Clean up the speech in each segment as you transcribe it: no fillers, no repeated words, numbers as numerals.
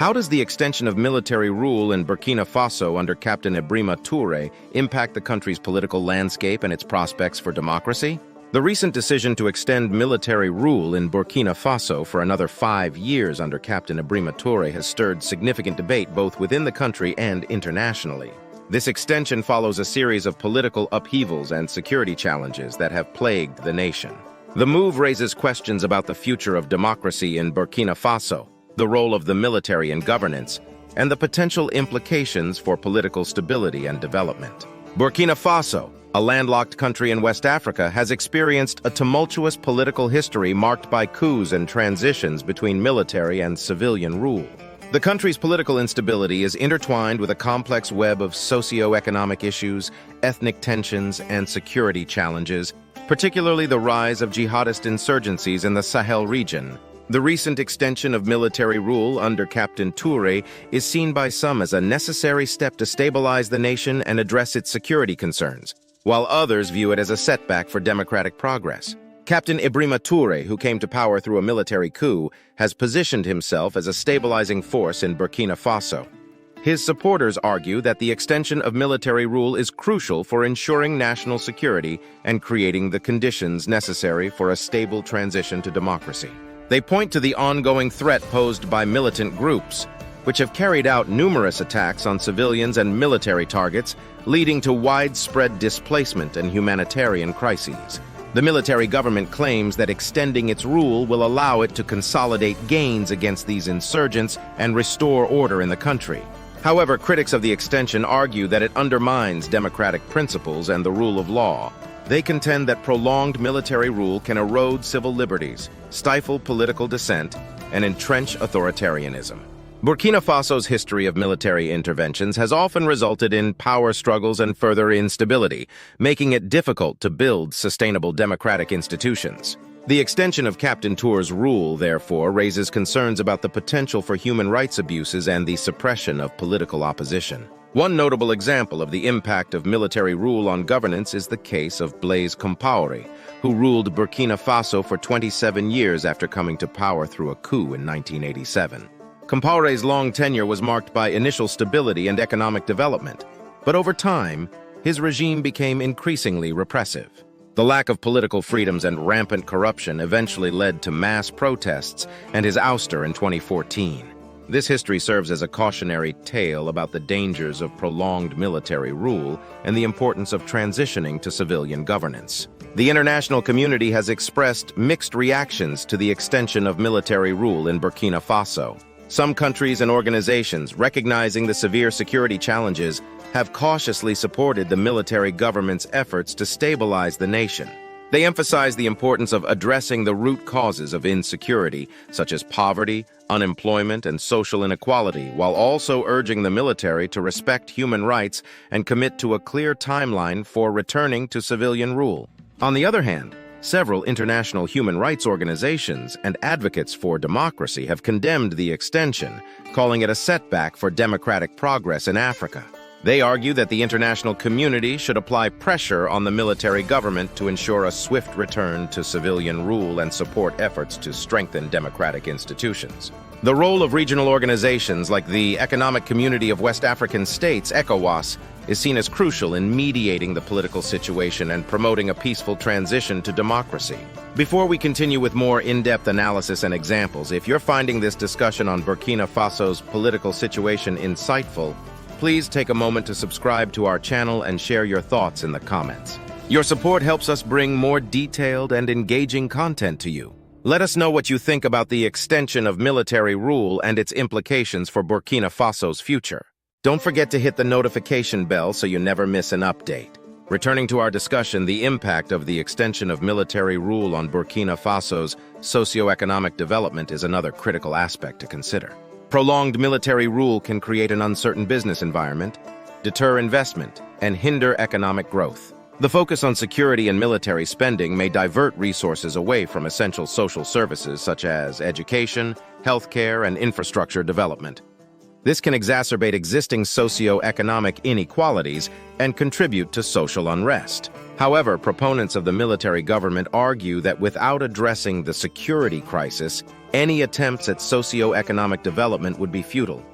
How does the extension of military rule in Burkina Faso under Captain Ebrima Toure impact the country's political landscape and its prospects for democracy? The recent decision to extend military rule in Burkina Faso for another 5 years under Captain Ebrima Toure has stirred significant debate both within the country and internationally. This extension follows a series of political upheavals and security challenges that have plagued the nation. The move raises questions about the future of democracy in Burkina Faso, the role of the military in governance, and the potential implications for political stability and development. Burkina Faso, a landlocked country in West Africa, has experienced a tumultuous political history marked by coups and transitions between military and civilian rule. The country's political instability is intertwined with a complex web of socioeconomic issues, ethnic tensions, and security challenges, particularly the rise of jihadist insurgencies in the Sahel region. The recent extension of military rule under Captain Toure is seen by some as a necessary step to stabilize the nation and address its security concerns, while others view it as a setback for democratic progress. Captain Ebrima Toure, who came to power through a military coup, has positioned himself as a stabilizing force in Burkina Faso. His supporters argue that the extension of military rule is crucial for ensuring national security and creating the conditions necessary for a stable transition to democracy. They point to the ongoing threat posed by militant groups, which have carried out numerous attacks on civilians and military targets, leading to widespread displacement and humanitarian crises. The military government claims that extending its rule will allow it to consolidate gains against these insurgents and restore order in the country. However, critics of the extension argue that it undermines democratic principles and the rule of law. They contend that prolonged military rule can erode civil liberties, stifle political dissent, and entrench authoritarianism. Burkina Faso's history of military interventions has often resulted in power struggles and further instability, making it difficult to build sustainable democratic institutions. The extension of Captain Toure's rule, therefore, raises concerns about the potential for human rights abuses and the suppression of political opposition. One notable example of the impact of military rule on governance is the case of Blaise Compaoré, who ruled Burkina Faso for 27 years after coming to power through a coup in 1987. Compaoré's long tenure was marked by initial stability and economic development, but over time, his regime became increasingly repressive. The lack of political freedoms and rampant corruption eventually led to mass protests and his ouster in 2014. This history serves as a cautionary tale about the dangers of prolonged military rule and the importance of transitioning to civilian governance. The international community has expressed mixed reactions to the extension of military rule in Burkina Faso. Some countries and organizations, recognizing the severe security challenges, have cautiously supported the military government's efforts to stabilize the nation. They emphasize the importance of addressing the root causes of insecurity, such as poverty, unemployment, and social inequality, while also urging the military to respect human rights and commit to a clear timeline for returning to civilian rule. On the other hand, several international human rights organizations and advocates for democracy have condemned the extension, calling it a setback for democratic progress in Africa. They argue that the international community should apply pressure on the military government to ensure a swift return to civilian rule and support efforts to strengthen democratic institutions. The role of regional organizations like the Economic Community of West African States, ECOWAS, is seen as crucial in mediating the political situation and promoting a peaceful transition to democracy. Before we continue with more in-depth analysis and examples, if you're finding this discussion on Burkina Faso's political situation insightful, please take a moment to subscribe to our channel and share your thoughts in the comments. Your support helps us bring more detailed and engaging content to you. Let us know what you think about the extension of military rule and its implications for Burkina Faso's future. Don't forget to hit the notification bell so you never miss an update. Returning to our discussion, the impact of the extension of military rule on Burkina Faso's socioeconomic development is another critical aspect to consider. Prolonged military rule can create an uncertain business environment, deter investment, and hinder economic growth. The focus on security and military spending may divert resources away from essential social services such as education, healthcare, and infrastructure development. This can exacerbate existing socioeconomic inequalities and contribute to social unrest. However, proponents of the military government argue that without addressing the security crisis, any attempts at socioeconomic development would be futile.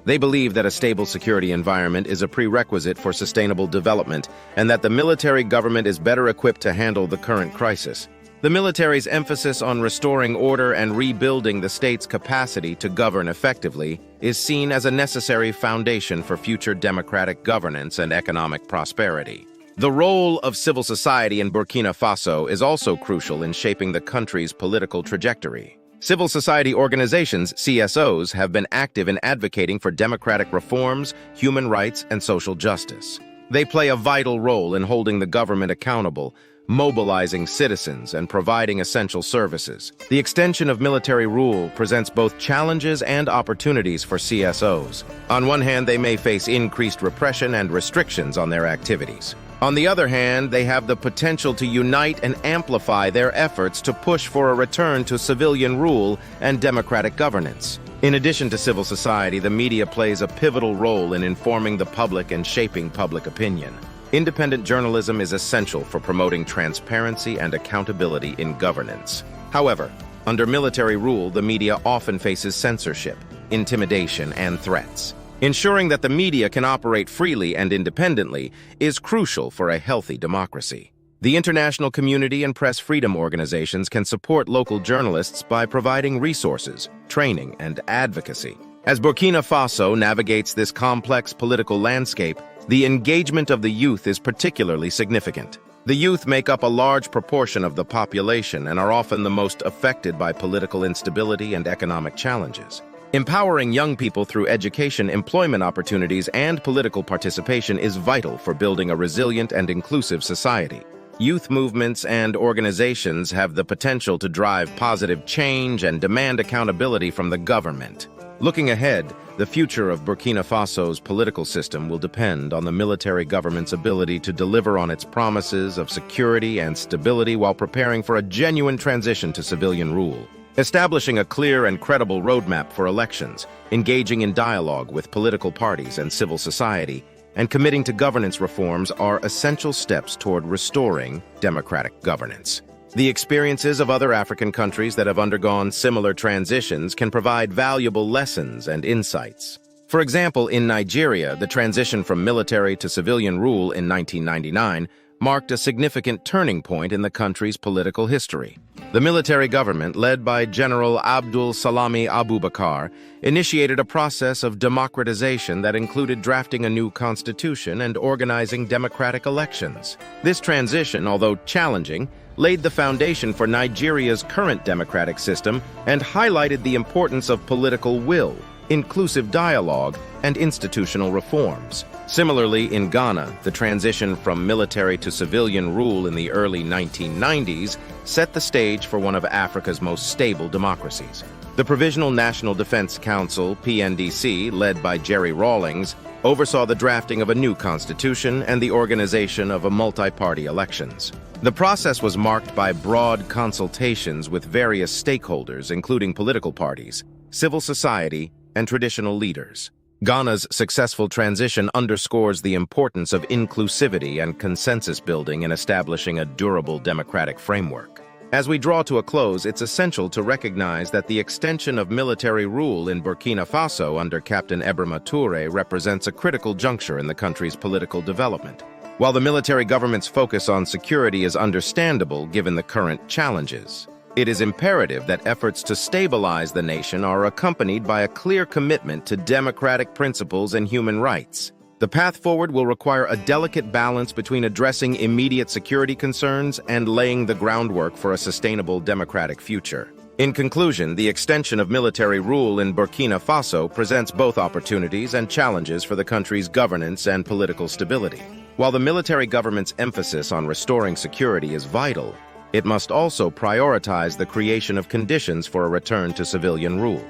They believe that a stable security environment is a prerequisite for sustainable development and that the military government is better equipped to handle the current crisis. The military's emphasis on restoring order and rebuilding the state's capacity to govern effectively is seen as a necessary foundation for future democratic governance and economic prosperity. The role of civil society in Burkina Faso is also crucial in shaping the country's political trajectory. Civil society organizations, CSOs, have been active in advocating for democratic reforms, human rights, and social justice. They play a vital role in holding the government accountable, mobilizing citizens, and providing essential services. The extension of military rule presents both challenges and opportunities for CSOs. On one hand, they may face increased repression and restrictions on their activities. On the other hand, they have the potential to unite and amplify their efforts to push for a return to civilian rule and democratic governance. In addition to civil society, the media plays a pivotal role in informing the public and shaping public opinion. Independent journalism is essential for promoting transparency and accountability in governance. However, under military rule, the media often faces censorship, intimidation, and threats. Ensuring that the media can operate freely and independently is crucial for a healthy democracy. The international community and press freedom organizations can support local journalists by providing resources, training, and advocacy. As Burkina Faso navigates this complex political landscape, the engagement of the youth is particularly significant. The youth make up a large proportion of the population and are often the most affected by political instability and economic challenges. Empowering young people through education, employment opportunities, and political participation is vital for building a resilient and inclusive society. Youth movements and organizations have the potential to drive positive change and demand accountability from the government. Looking ahead, the future of Burkina Faso's political system will depend on the military government's ability to deliver on its promises of security and stability while preparing for a genuine transition to civilian rule. Establishing a clear and credible roadmap for elections, engaging in dialogue with political parties and civil society, and committing to governance reforms are essential steps toward restoring democratic governance. The experiences of other African countries that have undergone similar transitions can provide valuable lessons and insights. For example, in Nigeria, the transition from military to civilian rule in 1999 marked a significant turning point in the country's political history. The military government, led by General Abdul Salami Abubakar, initiated a process of democratization that included drafting a new constitution and organizing democratic elections. This transition, although challenging, laid the foundation for Nigeria's current democratic system and highlighted the importance of political will, inclusive dialogue, and institutional reforms. Similarly, in Ghana, the transition from military to civilian rule in the early 1990s set the stage for one of Africa's most stable democracies. The Provisional National Defense Council, PNDC, led by Jerry Rawlings, oversaw the drafting of a new constitution and the organization of a multi-party elections. The process was marked by broad consultations with various stakeholders, including political parties, civil society, and traditional leaders. Ghana's successful transition underscores the importance of inclusivity and consensus building in establishing a durable democratic framework. As we draw to a close, it's essential to recognize that the extension of military rule in Burkina Faso under Captain Ebrima Toure represents a critical juncture in the country's political development. While the military government's focus on security is understandable given the current challenges, it is imperative that efforts to stabilize the nation are accompanied by a clear commitment to democratic principles and human rights. The path forward will require a delicate balance between addressing immediate security concerns and laying the groundwork for a sustainable democratic future. In conclusion, the extension of military rule in Burkina Faso presents both opportunities and challenges for the country's governance and political stability. While the military government's emphasis on restoring security is vital, it must also prioritize the creation of conditions for a return to civilian rule.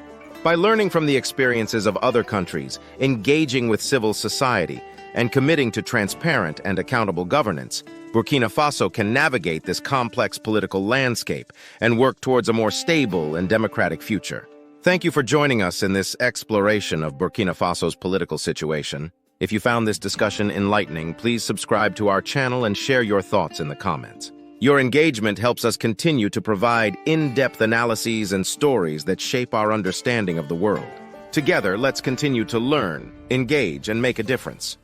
By learning from the experiences of other countries, engaging with civil society, and committing to transparent and accountable governance, Burkina Faso can navigate this complex political landscape and work towards a more stable and democratic future. Thank you for joining us in this exploration of Burkina Faso's political situation. If you found this discussion enlightening, please subscribe to our channel and share your thoughts in the comments. Your engagement helps us continue to provide in-depth analyses and stories that shape our understanding of the world. Together, let's continue to learn, engage, and make a difference.